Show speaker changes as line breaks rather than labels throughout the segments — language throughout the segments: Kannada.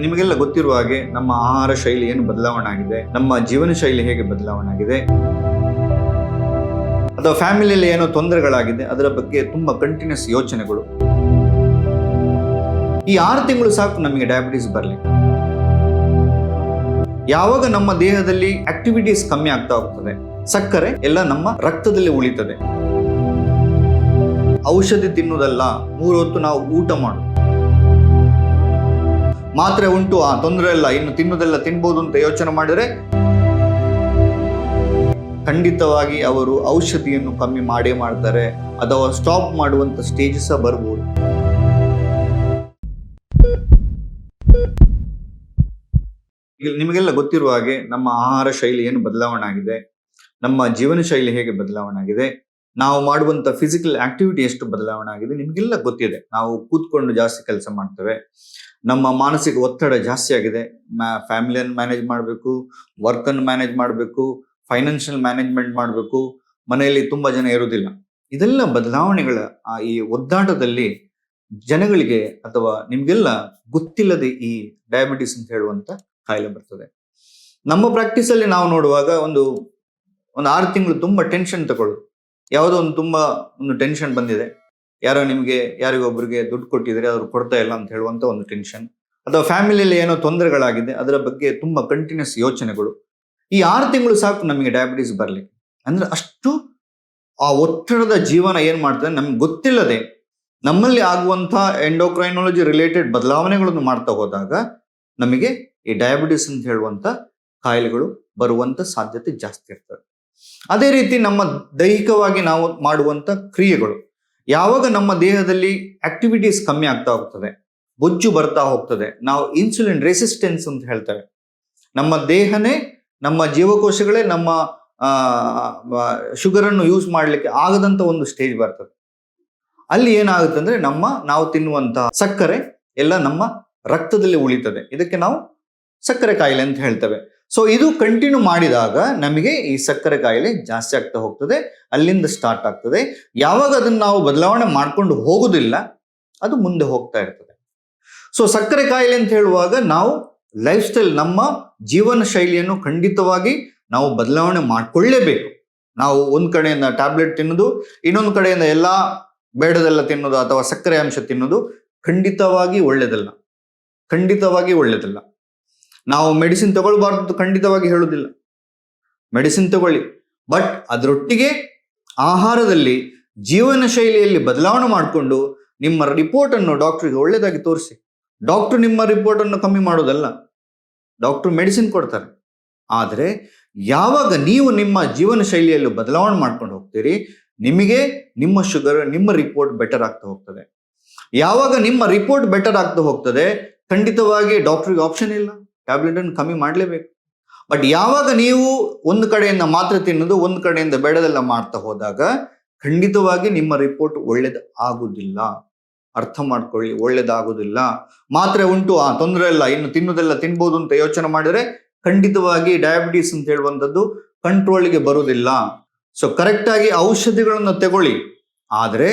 ನಿಮಗೆಲ್ಲ ಗೊತ್ತಿರುವ ಹಾಗೆ ನಮ್ಮ ಆಹಾರ ಶೈಲಿ ಏನು ಬದಲಾವಣೆ ಆಗಿದೆ, ನಮ್ಮ ಜೀವನ ಶೈಲಿ ಹೇಗೆ ಬದಲಾವಣೆ ಆಗಿದೆ, ಅಥವಾ ಫ್ಯಾಮಿಲಿಯಲ್ಲಿ ಏನೋ ತೊಂದರೆಗಳಾಗಿದೆ, ಅದರ ಬಗ್ಗೆ ತುಂಬಾ ಕಂಟಿನ್ಯೂಸ್ ಯೋಚನೆಗಳು. ಈ 6 ತಿಂಗಳು ಸಾಕು ನಮಗೆ ಡಯಾಬಿಟಿಸ್ ಬರಲಿ. ಯಾವಾಗ ನಮ್ಮ ದೇಹದಲ್ಲಿ ಆಕ್ಟಿವಿಟೀಸ್ ಕಮ್ಮಿ ಆಗ್ತಾ ಹೋಗ್ತದೆ, ಸಕ್ಕರೆ ಎಲ್ಲ ನಮ್ಮ ರಕ್ತದಲ್ಲಿ ಉಳಿತದೆ. ಔಷಧಿ ತಿನ್ನುವುದಲ್ಲ, 3 ಹೊತ್ತು ನಾವು ಊಟ ಮಾಡು. ಮಾತ್ರೆ ಉಂಟು, ತೊಂದರೆ ಇಲ್ಲ, ಇನ್ನು ತಿನ್ನುವುದೆಲ್ಲ ತಿನ್ಬೋದು ಅಂತ ಯೋಚನೆ ಮಾಡಿದ್ರೆ ಖಂಡಿತವಾಗಿ ಅವರು ಔಷಧಿಯನ್ನು ಕಮ್ಮಿ ಮಾಡೇ ಮಾಡ್ತಾರೆ, ಅಥವಾ ಸ್ಟಾಪ್ ಮಾಡುವಂತ ಸ್ಟೇಜ್ ಸಹ ಬರ್ಬೋದು. ನಿಮಗೆಲ್ಲ ಗೊತ್ತಿರುವ ಹಾಗೆ ನಮ್ಮ ಆಹಾರ ಶೈಲಿ ಏನು ಬದಲಾವಣೆ ಆಗಿದೆ, ನಮ್ಮ ಜೀವನ ಶೈಲಿ ಹೇಗೆ ಬದಲಾವಣೆ ಆಗಿದೆ, ನಾವು ಮಾಡುವಂತ ಫಿಸಿಕಲ್ ಆಕ್ಟಿವಿಟಿ ಎಷ್ಟು ಬದಲಾವಣೆ ಆಗಿದೆ ನಿಮಗೆಲ್ಲ ಗೊತ್ತಿದೆ. ನಾವು ಕೂತ್ಕೊಂಡು ಜಾಸ್ತಿ ಕೆಲಸ ಮಾಡ್ತೇವೆ, ನಮ್ಮ ಮಾನಸಿಕ ಒತ್ತಡ ಜಾಸ್ತಿ ಆಗಿದೆ. ಫ್ಯಾಮಿಲಿಯನ್ನು ಮ್ಯಾನೇಜ್ ಮಾಡಬೇಕು, ವರ್ಕನ್ನು ಮ್ಯಾನೇಜ್ ಮಾಡಬೇಕು, ಫೈನಾನ್ಷಿಯಲ್ ಮ್ಯಾನೇಜ್ಮೆಂಟ್ ಮಾಡಬೇಕು, ಮನೆಯಲ್ಲಿ ತುಂಬಾ ಜನ ಇರುವುದಿಲ್ಲ. ಇದೆಲ್ಲ ಬದಲಾವಣೆಗಳ ಈ ಒದ್ದಾಟದಲ್ಲಿ ಜನಗಳಿಗೆ ಅಥವಾ ನಿಮ್ಗೆಲ್ಲ ಗೊತ್ತಿಲ್ಲದೆ ಈ ಡಯಾಬಿಟಿಸ್ ಅಂತ ಹೇಳುವಂತ ಕಾಯಿಲೆ ಬರ್ತದೆ. ನಮ್ಮ ಪ್ರಾಕ್ಟೀಸ್ ಅಲ್ಲಿ ನಾವು ನೋಡುವಾಗ ಒಂದು 6 ತಿಂಗಳು ತುಂಬಾ ಟೆನ್ಷನ್ ತಗೊಳ್ಳೋದು. ಯಾವುದೋ ಒಂದು ಟೆನ್ಷನ್ ಬಂದಿದೆ, ಯಾರೋ ನಿಮ್ಗೆ ಯಾರಿಗೊಬ್ಬರಿಗೆ ದುಡ್ಡು ಕೊಟ್ಟಿದ್ರೆ ಅವ್ರು ಕೊಡ್ತಾ ಇಲ್ಲ ಅಂತ ಹೇಳುವಂತ ಒಂದು ಟೆನ್ಷನ್, ಅಥವಾ ಫ್ಯಾಮಿಲಿಯಲ್ಲಿ ಏನೋ ತೊಂದರೆಗಳಾಗಿದೆ, ಅದರ ಬಗ್ಗೆ ತುಂಬಾ ಕಂಟಿನ್ಯೂಸ್ ಯೋಚನೆಗಳು. ಈ 6 ತಿಂಗಳು ಸಾಕು ನಮಗೆ ಡಯಾಬಿಟಿಸ್ ಬರಲಿ. ಅಂದ್ರೆ ಅಷ್ಟು ಆ ಒತ್ತಡದ ಜೀವನ ಏನ್ ಮಾಡ್ತದೆ ನಮ್ಗೆ ಗೊತ್ತಿಲ್ಲದೆ ನಮ್ಮಲ್ಲಿ ಆಗುವಂತ ಎಂಡೋಕ್ರೈನಾಲಜಿ ರಿಲೇಟೆಡ್ ಬದಲಾವಣೆಗಳನ್ನು ಮಾಡ್ತಾ ಹೋದಾಗ ನಮಗೆ ಈ ಡಯಾಬಿಟಿಸ್ ಅಂತ ಹೇಳುವಂತ ಕಾಯಿಲೆಗಳು ಬರುವಂತ ಸಾಧ್ಯತೆ ಜಾಸ್ತಿ ಇರ್ತದೆ. ಅದೇ ರೀತಿ ನಮ್ಮ ದೈಹಿಕವಾಗಿ ನಾವು ಮಾಡುವಂತ ಕ್ರಿಯೆಗಳು, ಯಾವಾಗ ನಮ್ಮ ದೇಹದಲ್ಲಿ ಆಕ್ಟಿವಿಟೀಸ್ ಕಮ್ಮಿ ಆಗ್ತಾ ಹೋಗ್ತದೆ, ಬೊಜ್ಜು ಬರ್ತಾ ಹೋಗ್ತದೆ, ನಾವು ಇನ್ಸುಲಿನ್ ರೆಸಿಸ್ಟೆನ್ಸ್ ಅಂತ ಹೇಳ್ತೇವೆ. ನಮ್ಮ ದೇಹನೇ, ನಮ್ಮ ಜೀವಕೋಶಗಳೇ ನಮ್ಮ ಶುಗರ್ ಅನ್ನು ಯೂಸ್ ಮಾಡ್ಲಿಕ್ಕೆ ಆಗದಂತ ಒಂದು ಸ್ಟೇಜ್ ಬರ್ತದೆ. ಅಲ್ಲಿ ಏನಾಗುತ್ತೆ ಅಂದ್ರೆ ನಾವು ತಿನ್ನುವಂತಹ ಸಕ್ಕರೆ ಎಲ್ಲ ನಮ್ಮ ರಕ್ತದಲ್ಲಿ ಉಳಿತದೆ. ಇದಕ್ಕೆ ನಾವು ಸಕ್ಕರೆ ಕಾಯಿಲೆ ಅಂತ ಹೇಳ್ತೇವೆ. ಸೊ ಇದು ಕಂಟಿನ್ಯೂ ಮಾಡಿದಾಗ ನಮಗೆ ಈ ಸಕ್ಕರೆ ಕಾಯಿಲೆ ಜಾಸ್ತಿ ಆಗ್ತಾ ಹೋಗ್ತದೆ, ಅಲ್ಲಿಂದ ಸ್ಟಾರ್ಟ್ ಆಗ್ತದೆ. ಯಾವಾಗ ಅದನ್ನು ನಾವು ಬದಲಾವಣೆ ಮಾಡ್ಕೊಂಡು ಹೋಗುದಿಲ್ಲ, ಅದು ಮುಂದೆ ಹೋಗ್ತಾ ಇರ್ತದೆ. ಸೊ ಸಕ್ಕರೆ ಕಾಯಿಲೆ ಅಂತ ಹೇಳುವಾಗ ನಾವು ಲೈಫ್ ಸ್ಟೈಲ್, ನಮ್ಮ ಜೀವನ ಶೈಲಿಯನ್ನು ಖಂಡಿತವಾಗಿ ನಾವು ಬದಲಾವಣೆ ಮಾಡ್ಕೊಳ್ಳೇಬೇಕು. ನಾವು ಒಂದ್ ಕಡೆಯಿಂದ ಟ್ಯಾಬ್ಲೆಟ್ ತಿನ್ನೋದು, ಇನ್ನೊಂದು ಕಡೆಯಿಂದ ಎಲ್ಲಾ ಬೇಡದೆಲ್ಲ ತಿನ್ನೋದು ಅಥವಾ ಸಕ್ಕರೆ ಅಂಶ ತಿನ್ನೋದು ಖಂಡಿತವಾಗಿ ಒಳ್ಳೇದಲ್ಲ. ನಾವು ಮೆಡಿಸಿನ್ ತಗೊಳ್ಬಾರ್ದು ಖಂಡಿತವಾಗಿ ಹೇಳುವುದಿಲ್ಲ, ಮೆಡಿಸಿನ್ ತಗೊಳ್ಳಿ. ಬಟ್ ಅದರೊಟ್ಟಿಗೆ ಆಹಾರದಲ್ಲಿ, ಜೀವನ ಶೈಲಿಯಲ್ಲಿ ಬದಲಾವಣೆ ಮಾಡಿಕೊಂಡು ನಿಮ್ಮ ರಿಪೋರ್ಟ್ ಅನ್ನು ಡಾಕ್ಟರ್ಗೆ ಒಳ್ಳೆಯದಾಗಿ ತೋರಿಸಿ. ಡಾಕ್ಟರ್ ನಿಮ್ಮ ರಿಪೋರ್ಟ್ ಅನ್ನು ಕಮ್ಮಿ ಮಾಡೋದಲ್ಲ, ಡಾಕ್ಟರ್ ಮೆಡಿಸಿನ್ ಕೊಡ್ತಾರೆ. ಆದರೆ ಯಾವಾಗ ನೀವು ನಿಮ್ಮ ಜೀವನ ಶೈಲಿಯಲ್ಲಿ ಬದಲಾವಣೆ ಮಾಡ್ಕೊಂಡು ಹೋಗ್ತೀರಿ, ನಿಮಗೆ ನಿಮ್ಮ ಶುಗರ್, ನಿಮ್ಮ ರಿಪೋರ್ಟ್ ಬೆಟರ್ ಆಗ್ತಾ ಹೋಗ್ತದೆ. ಯಾವಾಗ ನಿಮ್ಮ ರಿಪೋರ್ಟ್ ಬೆಟರ್ ಆಗ್ತಾ ಹೋಗ್ತದೆ, ಖಂಡಿತವಾಗಿ ಡಾಕ್ಟರ್ಗೆ ಆಪ್ಷನ್ ಇಲ್ಲ, ಟ್ಯಾಬ್ಲೆಟ್ ಅನ್ನು ಕಮ್ಮಿ ಮಾಡಲೇಬೇಕು. ಬಟ್ ಯಾವಾಗ ನೀವು ಒಂದು ಕಡೆಯಿಂದ ಮಾತ್ರೆ ತಿನ್ನೋದು, ಒಂದು ಕಡೆಯಿಂದ ಬೇಡದೆಲ್ಲ ಮಾಡ್ತಾ ಹೋದಾಗ ಖಂಡಿತವಾಗಿ ನಿಮ್ಮ ರಿಪೋರ್ಟ್ ಒಳ್ಳೇದು ಆಗುದಿಲ್ಲ. ಅರ್ಥ ಮಾಡ್ಕೊಳ್ಳಿ, ಒಳ್ಳೇದಾಗುದಿಲ್ಲ. ಮಾತ್ರೆ ಉಂಟು, ತೊಂದರೆ ಇಲ್ಲ, ಇನ್ನು ತಿನ್ನುವುದೆಲ್ಲ ತಿನ್ಬೋದು ಅಂತ ಯೋಚನೆ ಮಾಡಿದ್ರೆ ಖಂಡಿತವಾಗಿ ಡಯಾಬಿಟಿಸ್ ಅಂತ ಹೇಳುವಂಥದ್ದು ಕಂಟ್ರೋಲಿಗೆ ಬರುವುದಿಲ್ಲ. ಸೊ ಕರೆಕ್ಟ್ ಆಗಿ ಔಷಧಿಗಳನ್ನು ತಗೊಳ್ಳಿ, ಆದರೆ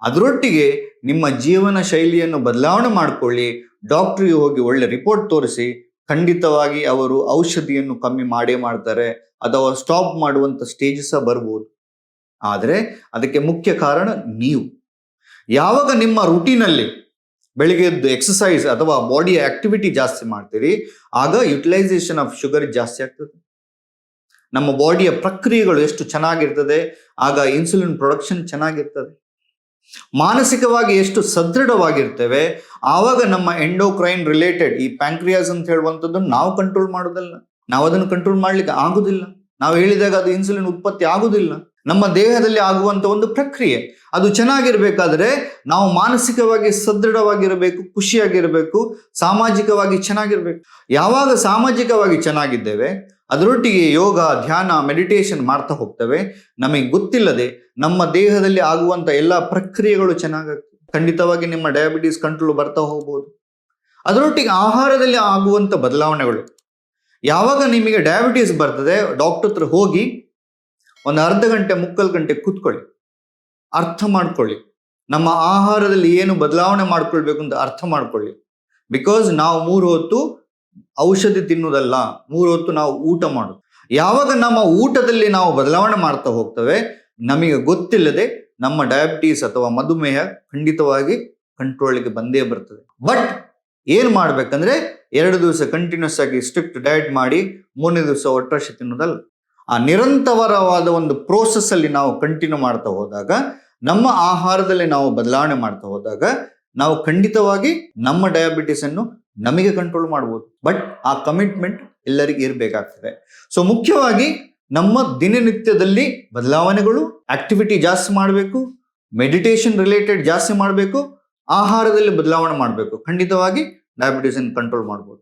ಅದರೊಟ್ಟಿಗೆ ನಿಮ್ಮ ಜೀವನ ಶೈಲಿಯನ್ನು ಬದಲಾವಣೆ ಮಾಡ್ಕೊಳ್ಳಿ. ಡಾಕ್ಟರ್ಗೆ ಹೋಗಿ ಒಳ್ಳೆ ರಿಪೋರ್ಟ್ ತೋರಿಸಿ. ಖಂಡಿತವಾಗಿ ಅವರು ಔಷಧಿಯನ್ನು ಕಮ್ಮಿ ಮಾಡೇ ಮಾಡ್ತಾರೆ, ಅಥವಾ ಸ್ಟಾಪ್ ಮಾಡುವಂತ ಸ್ಟೇಜ್ ಸಹ ಬರ್ಬೋದು. ಆದರೆ ಅದಕ್ಕೆ ಮುಖ್ಯ ಕಾರಣ ನೀವು ಯಾವಾಗ ನಿಮ್ಮ ರುಟೀನಲ್ಲಿ ಬೆಳಿಗ್ಗೆ ಎದ್ದು ಎಕ್ಸಸೈಸ್ ಅಥವಾ ಬಾಡಿಯ ಆಕ್ಟಿವಿಟಿ ಜಾಸ್ತಿ ಮಾಡ್ತೀರಿ, ಆಗ ಯುಟಿಲೈಸೇಷನ್ ಆಫ್ ಶುಗರ್ ಜಾಸ್ತಿ ಆಗ್ತದೆ. ನಮ್ಮ ಬಾಡಿಯ ಪ್ರಕ್ರಿಯೆಗಳು ಎಷ್ಟು ಚೆನ್ನಾಗಿರ್ತದೆ, ಆಗ ಇನ್ಸುಲಿನ್ ಪ್ರೊಡಕ್ಷನ್ ಚೆನ್ನಾಗಿರ್ತದೆ. ಮಾನಸಿಕವಾಗಿ ಎಷ್ಟು ಸದೃಢವಾಗಿರ್ತೇವೆ, ಆವಾಗ ನಮ್ಮ ಎಂಡೋಕ್ರೈನ್ ರಿಲೇಟೆಡ್ ಈ ಪ್ಯಾಂಕ್ರಿಯಾಸ್ ಅಂತ ಹೇಳುವಂಥದ್ದನ್ನು ನಾವು ಕಂಟ್ರೋಲ್ ಮಾಡೋದಲ್ಲ, ನಾವು ಅದನ್ನು ಕಂಟ್ರೋಲ್ ಮಾಡ್ಲಿಕ್ಕೆ ಆಗುದಿಲ್ಲ. ನಾವು ಹೇಳಿದಾಗ ಅದು ಇನ್ಸುಲಿನ್ ಉತ್ಪತ್ತಿ ಆಗುದಿಲ್ಲ. ನಮ್ಮ ದೇಹದಲ್ಲಿ ಆಗುವಂತ ಒಂದು ಪ್ರಕ್ರಿಯೆ ಅದು ಚೆನ್ನಾಗಿರ್ಬೇಕಾದ್ರೆ ನಾವು ಮಾನಸಿಕವಾಗಿ ಸದೃಢವಾಗಿರಬೇಕು, ಖುಷಿಯಾಗಿರಬೇಕು, ಸಾಮಾಜಿಕವಾಗಿ ಚೆನ್ನಾಗಿರ್ಬೇಕು. ಯಾವಾಗ ಸಾಮಾಜಿಕವಾಗಿ ಚೆನ್ನಾಗಿದ್ದೇವೆ, ಅದರೊಟ್ಟಿಗೆ ಯೋಗ, ಧ್ಯಾನ, ಮೆಡಿಟೇಷನ್ ಮಾಡ್ತಾ ಹೋಗ್ತೇವೆ, ನಮಗೆ ಗೊತ್ತಿಲ್ಲದೆ ನಮ್ಮ ದೇಹದಲ್ಲಿ ಆಗುವಂತ ಎಲ್ಲ ಪ್ರಕ್ರಿಯೆಗಳು ಚೆನ್ನಾಗಾಗ್ತವೆ. ಖಂಡಿತವಾಗಿ ನಿಮ್ಮ ಡಯಾಬಿಟಿಸ್ ಕಂಟ್ರೋಲ್ ಬರ್ತಾ ಹೋಗ್ಬೋದು. ಅದರೊಟ್ಟಿಗೆ ಆಹಾರದಲ್ಲಿ ಆಗುವಂತ ಬದಲಾವಣೆಗಳು, ಯಾವಾಗ ನಿಮಗೆ ಡಯಾಬಿಟಿಸ್ ಬರ್ತದೆ, ಡಾಕ್ಟರ್ ಹತ್ರ ಹೋಗಿ ಒಂದು ಅರ್ಧ ಗಂಟೆ, ಮುಕ್ಕಾಲು ಗಂಟೆ ಕೂತ್ಕೊಳ್ಳಿ, ಅರ್ಥ ಮಾಡ್ಕೊಳ್ಳಿ. ನಮ್ಮ ಆಹಾರದಲ್ಲಿ ಏನು ಬದಲಾವಣೆ ಮಾಡ್ಕೊಳ್ಬೇಕು ಅಂತ ಅರ್ಥ ಮಾಡ್ಕೊಳ್ಳಿ. ಬಿಕಾಸ್ ನಾವು 3 ಹೊತ್ತು ಔಷಧಿ ತಿನ್ನುವುದಲ್ಲ, 3 ಹೊತ್ತು ನಾವು ಊಟ ಮಾಡೋದು. ಯಾವಾಗ ನಮ್ಮ ಊಟದಲ್ಲಿ ನಾವು ಬದಲಾವಣೆ ಮಾಡ್ತಾ ಹೋಗ್ತೇವೆ, ನಮಗೆ ಗೊತ್ತಿಲ್ಲದೆ ನಮ್ಮ ಡಯಾಬಿಟೀಸ್ ಅಥವಾ ಮಧುಮೇಹ ಖಂಡಿತವಾಗಿ ಕಂಟ್ರೋಲ್ಗೆ ಬಂದೇ ಬರ್ತದೆ. ಬಟ್ ಏನ್ ಮಾಡ್ಬೇಕಂದ್ರೆ 2 ದಿವಸ ಕಂಟಿನ್ಯೂಸ್ ಆಗಿ ಸ್ಟ್ರಿಕ್ಟ್ ಡಯಟ್ ಮಾಡಿ 3ನೇ ದಿವಸ ಒಟ್ರಾಶಿ ತಿನ್ನೋದಲ್ಲ. ಆ ನಿರಂತರವಾದ ಒಂದು ಪ್ರೋಸೆಸ್ ಅಲ್ಲಿ ನಾವು ಕಂಟಿನ್ಯೂ ಮಾಡ್ತಾ ಹೋದಾಗ, ನಮ್ಮ ಆಹಾರದಲ್ಲಿ ನಾವು ಬದಲಾವಣೆ ಮಾಡ್ತಾ ಹೋದಾಗ ನಾವು ಖಂಡಿತವಾಗಿ ನಮ್ಮ ಡಯಾಬಿಟಿಸ್ ಅನ್ನು ನಮಗೆ ಕಂಟ್ರೋಲ್ ಮಾಡ್ಬೋದು. ಬಟ್ ಆ ಕಮಿಟ್ಮೆಂಟ್ ಎಲ್ಲರಿಗೂ ಇರಬೇಕಾಗ್ತದೆ. ಸೊ ಮುಖ್ಯವಾಗಿ ನಮ್ಮ ದಿನನಿತ್ಯದಲ್ಲಿ ಬದಲಾವಣೆಗಳು, ಆಕ್ಟಿವಿಟಿ ಜಾಸ್ತಿ ಮಾಡಬೇಕು, ಮೆಡಿಟೇಷನ್ ರಿಲೇಟೆಡ್ ಜಾಸ್ತಿ ಮಾಡಬೇಕು, ಆಹಾರದಲ್ಲಿ ಬದಲಾವಣೆ ಮಾಡಬೇಕು. ಖಂಡಿತವಾಗಿ ಡಯಾಬಿಟಿಸ್ ಅನ್ನು ಕಂಟ್ರೋಲ್ ಮಾಡ್ಬೋದು.